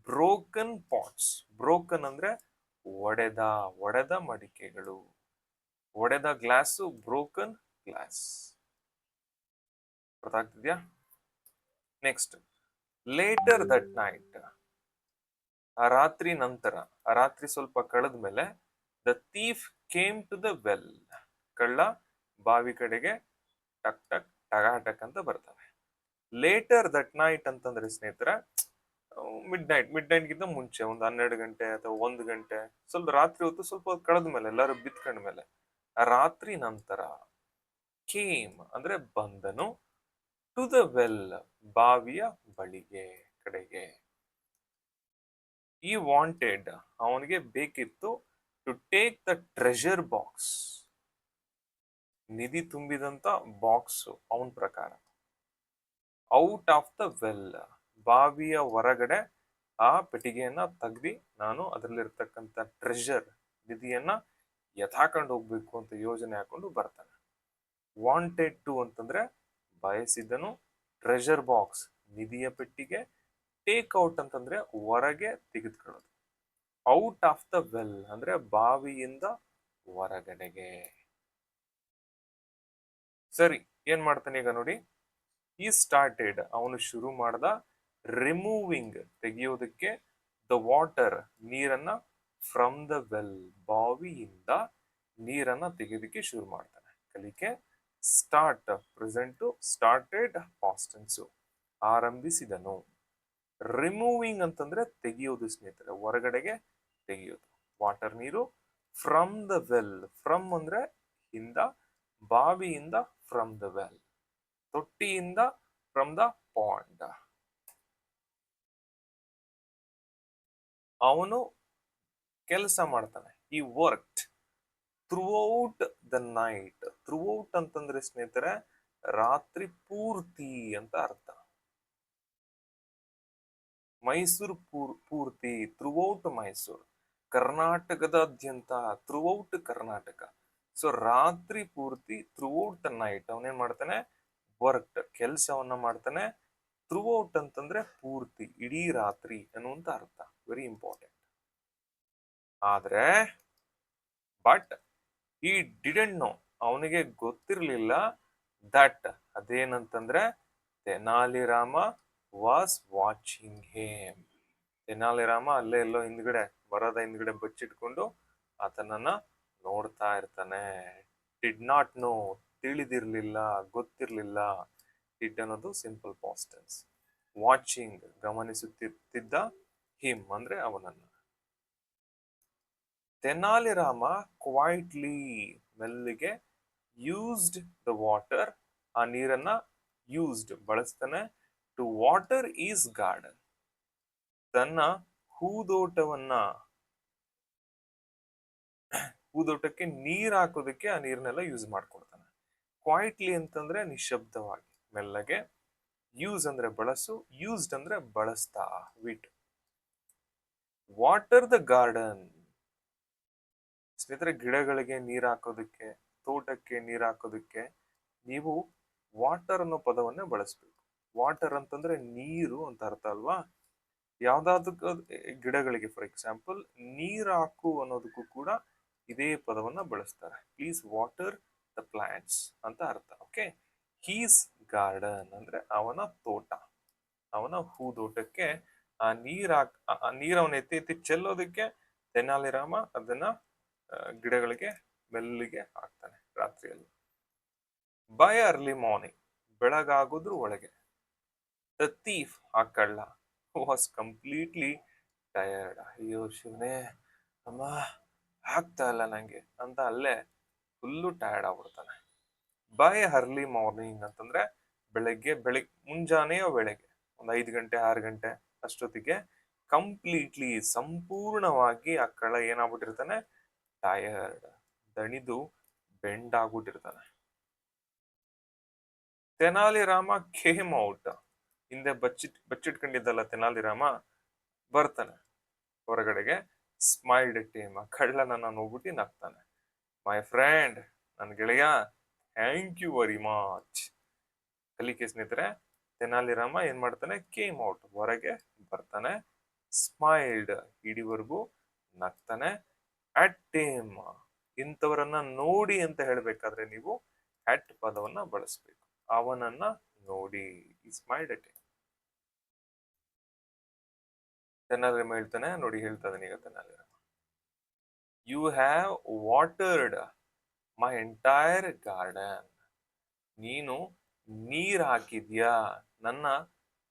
ಬ್ರೋಕನ್ ಪಾಟ್ಸ್, ಬ್ರೋಕನ್ ಅಂದ್ರೆ ಒಡೆದ ಮಡಿಕೆಗಳು, ಒಡೆದ ಗ್ಲಾಸು, ಬ್ರೋಕನ್ ಗ್ಲಾಸ್. ಅರ್ಥ ಆಗ್ತಿದ್ಯಾ? ನೆಕ್ಸ್ಟ್, ಲೇಟರ್ ದಟ್ ನೈಟ್, ಆ ರಾತ್ರಿ ನಂತರ, ಆ ರಾತ್ರಿ ಸ್ವಲ್ಪ ಕಳೆದ ಮೇಲೆ, the thief came to the well, ಕಳ್ಳ ಬಾವಿ ಕಡೆಗೆ ಟಕ್ ಟಕ್ ಟಗಾಟಕ್ ಅಂತ ಬರ್ತವೆ. ಲೇಟರ್ ದಟ್ ನೈಟ್ ಅಂತಂದ್ರೆ ಸ್ನೇಹಿತರ ಮಿಡ್ ನೈಟ್ ಗಿಂತ ಮುಂಚೆ, ಒಂದು 12 ಗಂಟೆ ಅಥವಾ 1 ಗಂಟೆ, ಸ್ವಲ್ಪ ರಾತ್ರಿ ಹೊತ್ತು ಸ್ವಲ್ಪ ಹೊತ್ತು ಕಳೆದ ಮೇಲೆ, ಎಲ್ಲರೂ ಬಿತ್ಕೊಂಡ ಮೇಲೆ, ರಾತ್ರಿ ನಂತರ, ಕೇಮ್ ಅಂದ್ರೆ ಬಂದನು, ಟು ದ ವೆಲ್ ಬಾವಿಯ ಬಳಿಗೆ, ಕಡೆಗೆ. ಈ ವಾಂಟೆಡ್, ಅವನಿಗೆ ಬೇಕಿತ್ತು, to take the treasure box, ನಿಧಿ ತುಂಬಿದಂತ ಬಾಕ್ಸ್, ಅವನ ಪ್ರಕಾರ, ಔಟ್ ಆಫ್ ದ ವೆಲ್, ಬಾವಿಯ ಹೊರಗಡೆ ಆ ಪೆಟ್ಟಿಗೆಯನ್ನ ತೆಗ್ದಿ, ನಾನು ಅದರಲ್ಲಿರ್ತಕ್ಕಂಥ ಟ್ರೆಷರ್, ನಿಧಿಯನ್ನ ಎತ್ತಾಕೊಂಡು ಹೋಗ್ಬೇಕು ಅಂತ ಯೋಜನೆ ಹಾಕೊಂಡು ಬರ್ತಾನೆ. ವಾಂಟೆಡ್ ಟು ಅಂತಂದ್ರೆ ಬಯಸಿದನು, ಟ್ರೆಷರ್ ಬಾಕ್ಸ್ ನಿಧಿಯ ಪೆಟ್ಟಿಗೆ, ಟೇಕ್ ಔಟ್ ಅಂತಂದ್ರೆ ಹೊರಗೆ ತೆಗೆದುಕೊಳ್ಳೋದು, ಔಟ್ ಆಫ್ ದ ವೆಲ್ ಅಂದ್ರೆ ಬಾವಿಯಿಂದ ಹೊರಗಡೆಗೆ. ಸರಿ, ಏನ್ ಮಾಡ್ತಾನೆ ಈಗ ನೋಡಿ, ಈ ಸ್ಟಾರ್ಟೆಡ್, ಅವನು ಶುರು ಮಾಡ್ದ, ರಿಮೂವಿಂಗ್ ತೆಗೆಯೋದಕ್ಕೆ, ದ ವಾಟರ್ ನೀರನ್ನ, ಫ್ರಮ್ ದ ವೆಲ್ ಬಾವಿಯಿಂದ ನೀರನ್ನ ತೆಗೆಯೋದಕ್ಕೆ ಶುರು ಮಾಡ್ತಾನೆ. ಕಲಿಕೆ start present, started past tense, ಆರಂಭಿಸಿದನು. ರಿಮೂವಿಂಗ್ ಅಂತಂದ್ರೆ ತೆಗೆಯೋದು ಸ್ನೇಹಿತರೆ, ಹೊರಗಡೆಗೆ ತೆಗೆಯೋದು, ವಾಟರ್ ನೀರು, ಫ್ರಮ್ ದ ವೆಲ್, ಫ್ರಮ್ ಅಂದ್ರೆ ಇಂದ, ಬಾವಿಯಿಂದ, ಫ್ರಮ್ ದ ವೆಲ್, ತೊಟ್ಟಿಯಿಂದ, ಫ್ರಮ್ ದ ಪಾಂಡ್. ಅವನು ಕೆಲಸ ಮಾಡ್ತಾನೆ, he worked throughout the night. Throughout ಅಂತಂದ್ರೆ ಸ್ನೇಹಿತರೆ ರಾತ್ರಿ ಪೂರ್ತಿ ಅಂತ ಅರ್ಥ. ಮೈಸೂರು ಪೂರ್ತಿ, ಥ್ರೂಔಟ್ ಮೈಸೂರು, ಕರ್ನಾಟಕದಾದ್ಯಂತ, ಥ್ರೂಔಟ್ ಕರ್ನಾಟಕ. ಸೊ ರಾತ್ರಿ ಪೂರ್ತಿ, ಥ್ರೂಔಟ್ ದ ನೈಟ್, ಅವನೇನ್ ಮಾಡ್ತಾನೆ, ವರ್ಕ್ಡ್ ಕೆಲಸವನ್ನ ಮಾಡ್ತಾನೆ. ಥ್ರೂಔಟ್ ಅಂತಂದ್ರೆ ಪೂರ್ತಿ, ಇಡೀ ರಾತ್ರಿ ಅನ್ನುವಂತ ಅರ್ಥ, ವೆರಿ ಇಂಪಾರ್ಟೆಂಟ್. ಆದ್ರೆ ಬಟ್ ಈ ಡಿಡೆಂಟ್ ನೋ, ಅವನಿಗೆ ಗೊತ್ತಿರ್ಲಿಲ್ಲ, ದಟ್ ಅದೇನಂತಂದ್ರೆ, Tenali Rama was watching him. Tenali Rama ಅಲ್ಲೇ ಎಲ್ಲೋ ಹಿಂದ್ಗಡೆ, ಮರದ ಹಿಂದ್ಗಡೆ ಬಚ್ಚಿಟ್ಕೊಂಡು ಆತನನ್ನ ನೋಡ್ತಾ ಇರ್ತಾನೆ. ಡಿಡ್ ನಾಟ್ ನೋ, ತಿಳಿದಿರ್ಲಿಲ್ಲ, ಗೊತ್ತಿರ್ಲಿಲ್ಲ. ಡಿಡ್ ಅನ್ನೋದು ಸಿಂಪಲ್ ಪಾಸ್ಟ್ ಟೆನ್ಸ್. ವಾಚಿಂಗ್ ಗಮನಿಸುತ್ತಿದ್ದ, ಹಿಮ್ ಅಂದ್ರೆ ಅವನನ್ನ. ತೆನಾಲಿರಾಮ ಕ್ವೈಟ್ಲಿ ಮೆಲ್ಲಿಗೆ, ಯೂಸ್ಡ್ ದ ವಾಟರ್, ಆ ನೀರನ್ನ ಯೂಸ್ಡ್ ಬಳಸ್ತಾನೆ, ಟು ವಾಟರ್ ಈಸ್ ಗಾರ್ಡನ್, ತನ್ನ ಹೂದೋಟಕ್ಕೆ ನೀರ್ ಹಾಕೋದಕ್ಕೆ ಆ ನೀರನ್ನೆಲ್ಲ ಯೂಸ್ ಮಾಡ್ಕೊಡ್ತಾನೆ. ಕ್ವೈಟ್ಲಿ ಅಂತಂದ್ರೆ ನಿಶಬ್ದವಾಗಿ, ಮೆಲ್ಲಗೆ. ಯೂಸ್ ಅಂದ್ರೆ ಬಳಸು, ಯೂಸ್ಡ್ ಅಂದ್ರೆ ಬಳಸ್ತಾ, ವಿಟ್. ವಾಟರ್ ದ ಗಾರ್ಡನ್, ಸ್ನೇಹಿತರೆ ಗಿಡಗಳಿಗೆ ನೀರ್ ಹಾಕೋದಕ್ಕೆ, ತೋಟಕ್ಕೆ ನೀರ್ ಹಾಕೋದಕ್ಕೆ ನೀವು ವಾಟರ್ ಅನ್ನೋ ಪದವನ್ನೇ ಬಳಸ್ಬೇಕು. ವಾಟರ್ ಅಂತಂದ್ರೆ ನೀರು ಅಂತ ಅರ್ಥ ಅಲ್ವಾ? ಯಾವ್ದಾದಕ್ಕೂ ಗಿಡಗಳಿಗೆ, ಫಾರ್ ಎಕ್ಸಾಂಪಲ್ ನೀರ್ ಹಾಕು ಅನ್ನೋದಕ್ಕೂ ಕೂಡ ಇದೇ ಪದವನ್ನ ಬಳಸ್ತಾರೆ. ಪ್ಲೀಸ್ ವಾಟರ್ ದ ಪ್ಲಾಂಟ್ಸ್ ಅಂತ ಅರ್ಥ. ಓಕೆ, ಹೀಸ್ ಗಾರ್ಡನ್ ಅಂದ್ರೆ ಅವನ ತೋಟ, ಅವನ ಹೂದೋಟಕ್ಕೆ ಆ ನೀರ್ ಅವನ ಎತ್ತಿ ಎತ್ತಿ ಚೆಲ್ಲೋದಕ್ಕೆ ತೆನಾಲಿರಾಮ ಅದನ್ನ ಗಿಡಗಳಿಗೆ ಮೆಲ್ಲಿಗೆ ಹಾಕ್ತಾನೆ ರಾತ್ರಿಯಲ್ಲಿ. ಬೈ ಅರ್ಲಿ ಮಾರ್ನಿಂಗ್, ಬೆಳಗಾಗೋದ್ರ ಒಳಗೆ. ದ ಥೀಫ್, ಆ ಕಳ್ಳ, ವಾಸ್ ಕಂಪ್ಲೀಟ್ಲಿ ಟಯರ್ಡ್. ಅಯ್ಯೋ ಶಿವನೇ, ಅಮ್ಮ ಆಗ್ತಾ ಇಲ್ಲ ನಂಗೆ ಅಂತ ಅಲ್ಲೇ ಫುಲ್ಲು ಟಯರ್ಡ್ ಆಗ್ಬಿಡ್ತಾನೆ. ಬೈ ಅರ್ಲಿ ಮಾರ್ನಿಂಗ್ ಅಂತಂದ್ರೆ ಮುಂಜಾನೆಯೋ ಬೆಳಗ್ಗೆ ಒಂದು 5 ಗಂಟೆ 6 ಗಂಟೆ ಅಷ್ಟೊತ್ತಿಗೆ ಕಂಪ್ಲೀಟ್ಲಿ ಸಂಪೂರ್ಣವಾಗಿ ಆ ಕಳ್ಳ ಏನಾಗ್ಬಿಟ್ಟಿರ್ತಾನೆ, ಟಯರ್ಡ್, ದಣಿದು ಬೆಂಡ್ ಆಗ್ಬಿಟ್ಟಿರ್ತಾನೆ. ತೆನಾಲಿ ರಾಮ ಕೇಮ್ ಔಟ್, ಹಿಂದೆ ಬಚ್ಚಿಟ್ಕೊಂಡಿದ್ದಲ್ಲ ತೆನಾಲಿ ರಾಮ, ಬರ್ತಾನೆ ಹೊರಗಡೆಗೆ. ಸ್ಮೈಲ್ಡ್ ಟೀಮ್, ಕಳ್ಳನನ್ನ ನೋಡ್ಬಿಟ್ಟು ನಗ್ತಾನೆ. ಮೈ ಫ್ರೆಂಡ್, ನನ್ನ ಗೆಳೆಯ, ಥ್ಯಾಂಕ್ ಯು ವೆರಿ ಮಚ್. ಕಲಿಕೆ ಸ್ನೇಹಿತರೆ, ತೆನಾಲಿ ರಾಮ ಏನ್ ಮಾಡ್ತಾನೆ, ಕೇಮ್ ಔಟ್, ಹೊರಗೆ ಬರ್ತಾನೆ. ಸ್ಮೈಲ್ಡ್, ಇಡಿವರೆಗೂ ನಗ್ತಾನೆ. ಅಟ್ ಟೇಮ್, ಇಂಥವರನ್ನ ನೋಡಿ ಅಂತ ಹೇಳ್ಬೇಕಾದ್ರೆ ನೀವು ಅಟ್ ಪದವನ್ನ ಬಳಸ್ಬೇಕು. ಅವನನ್ನ ನೋಡಿ, smiled at them. Tenali Rama ಹೇಳ್ತಾನೆ, ನೋಡಿ ಹೇಳ್ತಾ ಇದೀನಿ ಈಗ Tenali Rama. You have watered my entire garden, ನೀನು ನೀರ್ ಹಾಕಿದ್ಯಾ ನನ್ನ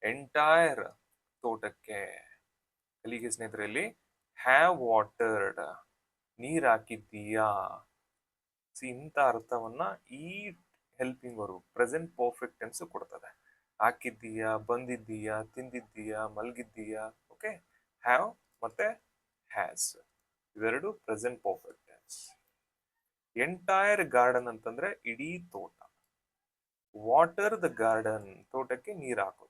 ಎಂಟೈರ್ ತೋಟಕ್ಕೆ. ಕಲಿಕೆ ಸ್ನೇಹಿತರಲ್ಲಿ ಹ್ಯಾವ್ ವಾಟರ್ಡ್, ನೀರ್ ಹಾಕಿದ್ದೀಯಾ. ಇಂಥ ಅರ್ಥವನ್ನ ಈ helping verb present perfect tense ಕೊಡ್ತದೆ. ಹಾಕಿದ್ದೀಯಾ, ಬಂದಿದ್ದೀಯಾ, ತಿಂದಿದ್ದೀಯಾ, ಮಲಗಿದ್ದೀಯಾ. ಓಕೆ, ಹ್ಯಾವ್ ಮತ್ತೆ ಹ್ಯಾಸ್ ಇವೆರಡು present perfect tense. Entire garden ಅಂತಂದ್ರೆ ಇಡೀ ತೋಟ. ವಾಟರ್ ದ ಗಾರ್ಡನ್, ತೋಟಕ್ಕೆ ನೀರ್ ಹಾಕೋದು.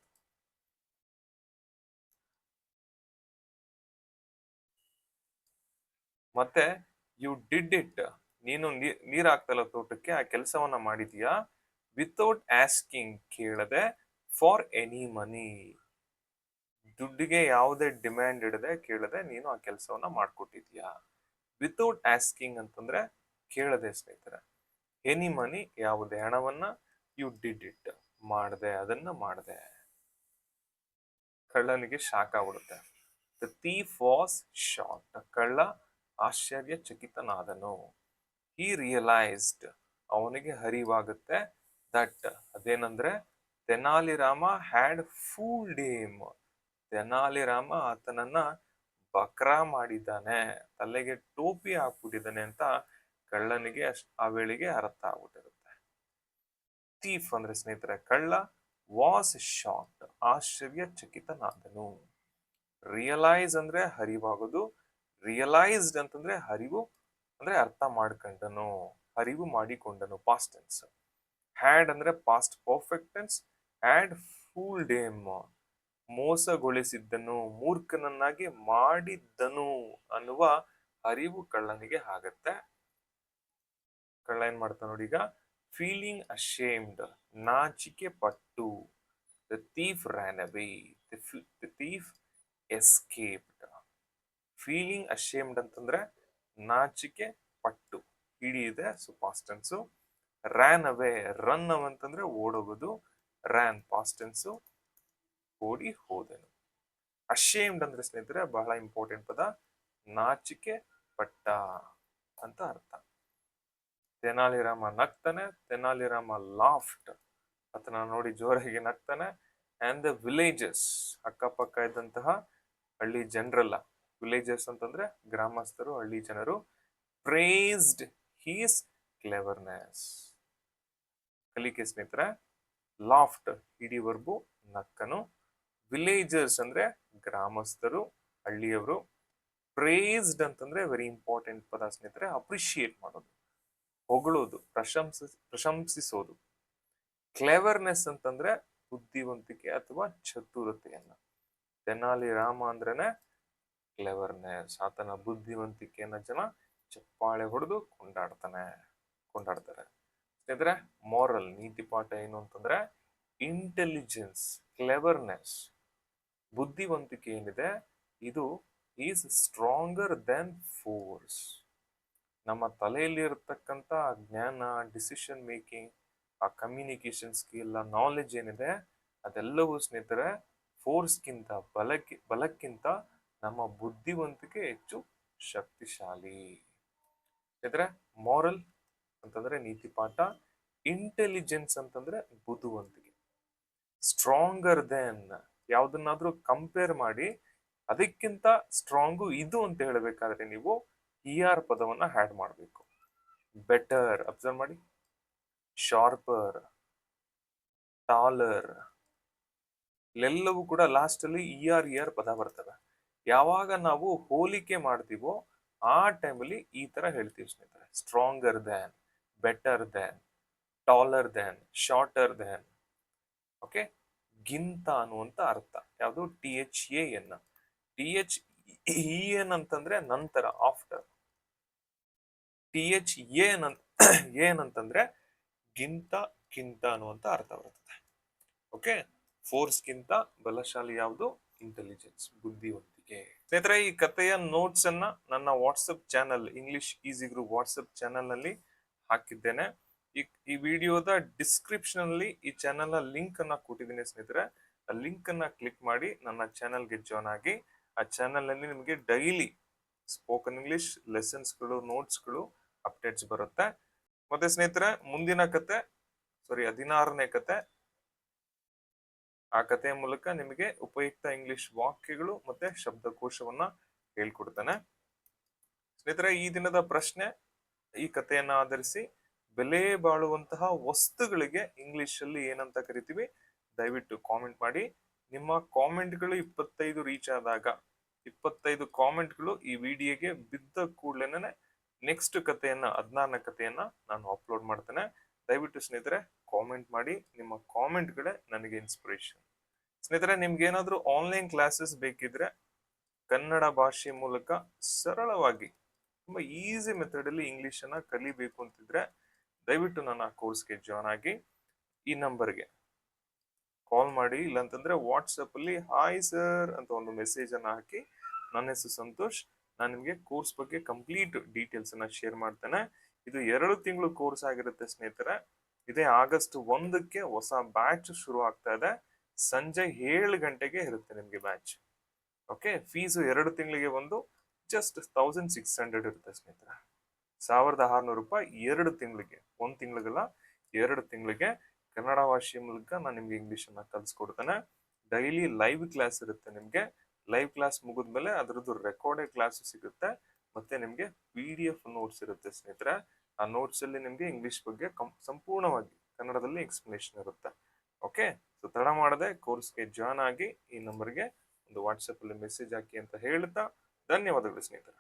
ಮತ್ತೆ ಯು ಡಿಡ್ ಇಟ್, ನೀನು ನೀರ್ ಹಾಕ್ತಲ್ಲ ತೋಟಕ್ಕೆ, ಆ ಕೆಲಸವನ್ನ ಮಾಡಿದೀಯಾ. ವಿತೌಟ್ ಆಸ್ಕಿಂಗ್, ಕೇಳದೆ. ಫಾರ್ ಎನಿ ಮನಿ, ದುಡ್ಡಿಗೆ ಯಾವುದೇ ಡಿಮ್ಯಾಂಡ್ ಇಡದೆ ಕೇಳದೆ ನೀನು ಆ ಕೆಲಸವನ್ನ ಮಾಡ್ಕೊಟ್ಟಿದ್ಯಾ. ವಿತೌಟ್ ಆಸ್ಕಿಂಗ್ ಅಂತಂದ್ರೆ ಕೇಳದೆ ಸ್ನೇಹಿತರೆ. ಎನಿ ಮನಿ, ಯಾವುದೇ ಹಣವನ್ನ. ಯು ಡಿಡ್ ಇಟ್, ಮಾಡದೆ, ಅದನ್ನ ಮಾಡದೆ. ಕಳ್ಳನಿಗೆ ಶಾಕ್ ಆಗ್ಬಿಡುತ್ತೆ. ದ ಥೀಫ್ ವಾಸ್ ಶಾಕ್ಡ್, ಕಳ್ಳ ಆಶ್ಚರ್ಯಚಕಿತನಾದನು. ಹಿ ರಿಯಲೈಸ್ಡ್, ಅವನಿಗೆ ಅರಿವಾಗುತ್ತೆ. ದಟ್, ಅದೇನಂದ್ರೆ Tenali Rama had fooled him, Tenali Rama ಆತನನ್ನ ಬಕ್ರಾ ಮಾಡಿದ್ದಾನೆ, ತಲೆಗೆ ಟೋಪಿ ಹಾಕ್ಬಿಟ್ಟಿದ್ದಾನೆ ಅಂತ ಕಳ್ಳನಿಗೆ ಆ ವೇಳೆಗೆ ಅರ್ಥ ಆಗ್ಬಿಟ್ಟಿರುತ್ತೆ. ಥೀಫ್ ಅಂದ್ರೆ ಸ್ನೇಹಿತರೆ ಕಳ್ಳ, ವಾಸ್ ಶಾಕ್ಡ್, ಆಶ್ಚರ್ಯಚಕಿತನಾದನು. ರಿಯಲೈಸ್ ಅಂದ್ರೆ ಅರಿವಾಗೋದು, ರಿಯಲೈಸ್ಡ್ ಅಂತಂದ್ರೆ ಅರಿವು ಅಂದ್ರೆ ಅರ್ಥ ಮಾಡ್ಕೊಂಡನು, ಅರಿವು ಮಾಡಿಕೊಂಡನು, ಪಾಸ್ಟ್ ಟೆನ್ಸ್. ಹ್ಯಾಡ್ ಅಂದ್ರೆ past perfect tense. Had fooled him, ಮೋಸಗೊಳಿಸಿದ್ದನು, ಮೂರ್ಖನನ್ನಾಗಿ ಮಾಡಿದ್ದನು ಅನ್ನುವ ಅರಿವು ಕಳ್ಳನಿಗೆ ಆಗತ್ತೆ. ಕಳ್ಳ ಏನ್ ಮಾಡ್ತಾನೆ ನೋಡಿ ಈಗ, ಫೀಲಿಂಗ್ ಅಶೇಮ್ಡ್, ನಾಚಿಕೆ ಪಟ್ಟು. The thief ran away, the thief escaped. Feeling ashamed ಅಂತಂದ್ರೆ ನಾಚಿಕೆ ಪಟ್ಟು, ಹಿಡಿಯಿದೆ, so past tense. Ran away, run away ಅಂತಂದ್ರೆ ಓಡೋಗೋದು. ರ್ಯಾನ್ ಪಾಸ್ಟ್ ಟೆನ್ಸು, ಓಡಿ ಹೋದನು. ಅಶೇಮ್ಡ್ ಅಂದ್ರೆ ಸ್ನೇಹಿತರೆ ಬಹಳ ಇಂಪಾರ್ಟೆಂಟ್ ಪದ, ನಾಚಿಕೆ ಪಟ್ಟ ಅಂತ ಅರ್ಥ. ತೆನಾಲಿ ರಾಮ ನಗ್ತಾನೆ, ತೆನಾಲಿ ರಾಮ ಲಾಫ್ಟ್, ಆತನ ನೋಡಿ ಜೋರಾಗಿ ನಗ್ತಾನೆ. ಅಂಡ್ ದ ವಿಲೇಜಸ್, ಅಕ್ಕಪಕ್ಕ ಇದ್ದಂತಹ ಹಳ್ಳಿ ಜನರಲ್ಲ, ವಿಲೇಜಸ್ ಅಂತಂದ್ರೆ ಗ್ರಾಮಸ್ಥರು, ಹಳ್ಳಿ ಜನರು. Praised his cleverness. ಕಲಿಕೆ ಸ್ನೇಹಿತರೆ, ಲಾಫ್ಟ್ ಇಡೀ ವರ್ಬು, ನಕ್ಕನು. ವಿಲೇಜರ್ಸ್ ಅಂದ್ರೆ ಗ್ರಾಮಸ್ಥರು, ಹಳ್ಳಿಯವರು. ಪ್ರೇಸ್ಡ್ ಅಂತಂದ್ರೆ ವೆರಿ ಇಂಪಾರ್ಟೆಂಟ್ ಪದ ಸ್ನೇಹಿತರೆ, ಅಪ್ರಿಶಿಯೇಟ್ ಮಾಡೋದು, ಹೊಗಳೋದು, ಪ್ರಶಂಸಿಸೋದು. ಕ್ಲೆವರ್ನೆಸ್ ಅಂತಂದ್ರೆ ಬುದ್ಧಿವಂತಿಕೆ ಅಥವಾ ಚತುರತೆಯನ್ನ. ತೆನಾಲಿ ರಾಮ ಅಂದ್ರೇನೆ ಕ್ಲೆವರ್ನೆಸ್, ಆತನ ಬುದ್ಧಿವಂತಿಕೆಯನ್ನ ಜನ ಚಪ್ಪಾಳೆ ಹೊಡೆದು ಕೊಂಡಾಡ್ತಾರೆ. ಸ್ನೇಹಿತರೆ, ಮಾರಲ್ ನೀತಿ ಪಾಠ ಏನು ಅಂತಂದ್ರೆ, ಇಂಟೆಲಿಜೆನ್ಸ್, ಕ್ಲೆವರ್ನೆಸ್, ಬುದ್ಧಿವಂತಿಕೆ ಏನಿದೆ ಇದು ಈಸ್ ಸ್ಟ್ರಾಂಗರ್ ದೆನ್ ಫೋರ್ಸ್. ನಮ್ಮ ತಲೆಯಲ್ಲಿ ಇರತಕ್ಕಂಥ ಜ್ಞಾನ, ಡಿಸಿಷನ್ ಮೇಕಿಂಗ್, ಆ ಕಮ್ಯುನಿಕೇಶನ್ ಸ್ಕಿಲ್, ಆ ನಾಲೆಜ್ ಏನಿದೆ ಅದೆಲ್ಲವೂ ಸ್ನೇಹಿತರೆ ಫೋರ್ಸ್ಗಿಂತ, ಬಲಕ್ಕಿಂತ ನಮ್ಮ ಬುದ್ಧಿವಂತಿಕೆ ಹೆಚ್ಚು ಶಕ್ತಿಶಾಲಿ. ಇದ್ರೆ ಮಾರಲ್ ಅಂತಂದ್ರೆ ನೀತಿ ಪಾಠ, ಇಂಟೆಲಿಜೆನ್ಸ್ ಅಂತಂದ್ರೆ ಬುದ್ಧಿವಂತಿಕೆ, ಸ್ಟ್ರಾಂಗರ್ ದೆನ್ ಯಾವ್ದನ್ನಾದ್ರೂ ಕಂಪೇರ್ ಮಾಡಿ ಅದಕ್ಕಿಂತ ಸ್ಟ್ರಾಂಗು ಇದು ಅಂತ ಹೇಳಬೇಕಾದ್ರೆ ನೀವು ಪದವನ್ನ ಆಡ್ ಮಾಡಬೇಕು. ಬೆಟರ್ ಅಬ್ಸರ್ವ್ ಮಾಡಿ, ಶಾರ್ಪರ್, ಟಾಲರ್ ಇಲ್ಲೆಲ್ಲವೂ ಕೂಡ ಲಾಸ್ಟ್ ಅಲ್ಲಿ ಪದ ಬರ್ತವೆ. ಯಾವಾಗ ನಾವು ಹೋಲಿಕೆ ಮಾಡ್ತೀವೋ ಆ ಟೈಮಲ್ಲಿ ಈ ತರ ಹೇಳ್ತೀವಿ ಸ್ನೇಹಿತರೆ, stronger than, better than, taller than, shorter than. Okay, ಗಿಂತ ಅನ್ನುವಂತ ಅರ್ಥ ಯಾವುದು, THAN. THEN ಅಂತಂದ್ರೆ ನಂತರ, ಆಫ್ಟರ್. THAN ಅಂತಂದ್ರೆ ಗಿಂತ, ಗಿಂತ ಅನ್ನುವಂತ ಅರ್ಥ ಬರ್ತದೆ. ಓಕೆ, ಫೋರ್ಸ್ಗಿಂತ ಬಲಶಾಲಿ ಯಾವುದು, ಇಂಟೆಲಿಜೆನ್ಸ್, ಬುದ್ಧಿವಂತಿಕೆ. ಸ್ನೇಹಿತರೆ, ಈ ಕಥೆಯ ನೋಟ್ಸ್ ಅನ್ನ ನನ್ನ WhatsApp channel, English easy group WhatsApp channel ನಲ್ಲಿ ಹಾಕಿದ್ದೇನೆ. ಈ ವಿಡಿಯೋದ ಡಿಸ್ಕ್ರಿಪ್ಷನ್ ಅಲ್ಲಿ ಈ ಚಾನಲ್ ನ ಲಿಂಕ್ ಅನ್ನ ಕೊಟ್ಟಿದ್ದೀನಿ ಸ್ನೇಹಿತರೆ. ಆ ಲಿಂಕ್ ಅನ್ನ ಕ್ಲಿಕ್ ಮಾಡಿ ನನ್ನ ಚಾನಲ್ಗೆ ಜಾಯ್ನ್ ಆಗಿ. ಆ ಚಾನಲ್ ನಲ್ಲಿ ನಿಮಗೆ ಡೈಲಿ ಸ್ಪೋಕನ್ ಇಂಗ್ಲಿಷ್ ಲೆಸನ್ಸ್ಗಳು, ನೋಟ್ಸ್ಗಳು, ಅಪ್ಡೇಟ್ಸ್ ಬರುತ್ತೆ. ಮತ್ತೆ ಸ್ನೇಹಿತರೆ, ಮುಂದಿನ ಕತೆ 16ನೇ ಕತೆ, ಆ ಕಥೆಯ ಮೂಲಕ ನಿಮಗೆ ಉಪಯುಕ್ತ ಇಂಗ್ಲಿಷ್ ವಾಕ್ಯಗಳು ಮತ್ತೆ ಶಬ್ದಕೋಶವನ್ನ ಹೇಳ್ಕೊಡ್ತಾನೆ. ಸ್ನೇಹಿತರೆ, ಈ ದಿನದ ಪ್ರಶ್ನೆ, ಈ ಕಥೆಯನ್ನ ಆಧರಿಸಿ ಬೆಲೆ ಬಾಳುವಂತಹ ವಸ್ತುಗಳಿಗೆ ಇಂಗ್ಲಿಷ್ ಅಲ್ಲಿ ಏನಂತ ಕರಿತೀವಿ, ದಯವಿಟ್ಟು ಕಾಮೆಂಟ್ ಮಾಡಿ. ನಿಮ್ಮ ಕಾಮೆಂಟ್ಗಳು 25 ರೀಚ್ ಆದಾಗ, 25 ಕಾಮೆಂಟ್ಗಳು ಈ ವಿಡಿಯೋಗೆ ಬಿದ್ದ ಕೂಡಲೇನೆ ನೆಕ್ಸ್ಟ್ ಕಥೆಯನ್ನ, 16ನೇ ಕಥೆಯನ್ನ ನಾನು ಅಪ್ಲೋಡ್ ಮಾಡ್ತೇನೆ. ದಯವಿಟ್ಟು ಸ್ನೇಹಿತರೆ ಕಾಮೆಂಟ್ ಮಾಡಿ. ನಿಮ್ಮ ಕಾಮೆಂಟ್ಗಳೇ ನನಗೆ ಇನ್ಸ್ಪಿರೇಷನ್. ಸ್ನೇಹಿತರೆ, ನಿಮ್ಗೆ ಏನಾದ್ರೂ ಆನ್ಲೈನ್ ಕ್ಲಾಸಸ್ ಬೇಕಿದ್ರೆ, ಕನ್ನಡ ಭಾಷೆ ಮೂಲಕ ಸರಳವಾಗಿ ತುಂಬಾ ಈಸಿ ಮೆಥಡ್ ಅಲ್ಲಿ ಇಂಗ್ಲಿಷ್ ಅನ್ನ ಕಲಿಬೇಕು ಅಂತಿದ್ರೆ ದಯವಿಟ್ಟು ನನ್ನ ಕೋರ್ಸ್ಗೆ ಜಾಯ್ನ್ ಆಗಿ. ಈ ನಂಬರ್ಗೆ ಕಾಲ್ ಮಾಡಿ, ಇಲ್ಲಾಂತಂದ್ರೆ ವಾಟ್ಸಪ್ ಅಲ್ಲಿ ಹಾಯ್ ಸರ್ ಅಂತ ಒಂದು ಮೆಸೇಜ್ ಅನ್ನ ಹಾಕಿ, ನನ್ನ ಹೆಸರು ಸಂತೋಷ್, ನಾನು ನಿಮ್ಗೆ ಕೋರ್ಸ್ ಬಗ್ಗೆ ಕಂಪ್ಲೀಟ್ ಡೀಟೇಲ್ಸ್ ಅನ್ನ ಶೇರ್ ಮಾಡ್ತೇನೆ. ಇದು 2 ತಿಂಗಳು ಕೋರ್ಸ್ ಆಗಿರುತ್ತೆ ಸ್ನೇಹಿತರೆ. ಇದೇ ಆಗಸ್ಟ್ 1ಕ್ಕೆ ಹೊಸ ಬ್ಯಾಚ್ ಶುರು ಆಗ್ತಾ ಇದೆ. ಸಂಜೆ 7 ಗಂಟೆಗೆ ಇರುತ್ತೆ ನಿಮ್ಗೆ ಬ್ಯಾಚ್. ಓಕೆ, ಫೀಸು 2 ತಿಂಗಳಿಗೆ ಒಂದು ಜಸ್ಟ್ 1600 ಇರುತ್ತೆ ಸ್ನೇಹಿತರೆ. 1600 ರೂಪಾಯಿ 2 ತಿಂಗಳಿಗೆ, 1 ತಿಂಗಳಿಗಲ್ಲ, 2 ತಿಂಗಳಿಗೆ ಕನ್ನಡ ಭಾಷೆ ಮೂಲಕ ನಾನು ನಿಮ್ಗೆ ಇಂಗ್ಲಿಷ್ ಅನ್ನ ಕಲಿಸ್ಕೊಡ್ತೇನೆ. ಡೈಲಿ ಲೈವ್ ಕ್ಲಾಸ್ ಇರುತ್ತೆ ನಿಮ್ಗೆ. ಲೈವ್ ಕ್ಲಾಸ್ ಮುಗಿದ್ಮೇಲೆ ಅದರದ್ದು ರೆಕಾರ್ಡೆಡ್ ಕ್ಲಾಸ್ ಸಿಗುತ್ತೆ. ಮತ್ತೆ ನಿಮ್ಗೆ PDF ನೋಟ್ಸ್ ಇರುತ್ತೆ ಸ್ನೇಹಿತರೆ. ಆ ನೋಟ್ಸ್ ಅಲ್ಲಿ ನಿಮ್ಗೆ ಇಂಗ್ಲಿಷ್ ಬಗ್ಗೆ ಸಂಪೂರ್ಣವಾಗಿ ಕನ್ನಡದಲ್ಲಿ ಎಕ್ಸ್ಪ್ಲನೇಷನ್ ಇರುತ್ತೆ. ಓಕೆ, ಸೊ ತಡ ಮಾಡದೆ ಕೋರ್ಸ್ಗೆ ಜಾಯ್ನ್ ಆಗಿ. ಈ ನಂಬರ್ಗೆ ಒಂದು ವಾಟ್ಸಪ್ ಅಲ್ಲಿ ಮೆಸೇಜ್ ಹಾಕಿ ಅಂತ ಹೇಳ್ತಾ ಧನ್ಯವಾದಗಳು ಸ್ನೇಹಿತರೆ.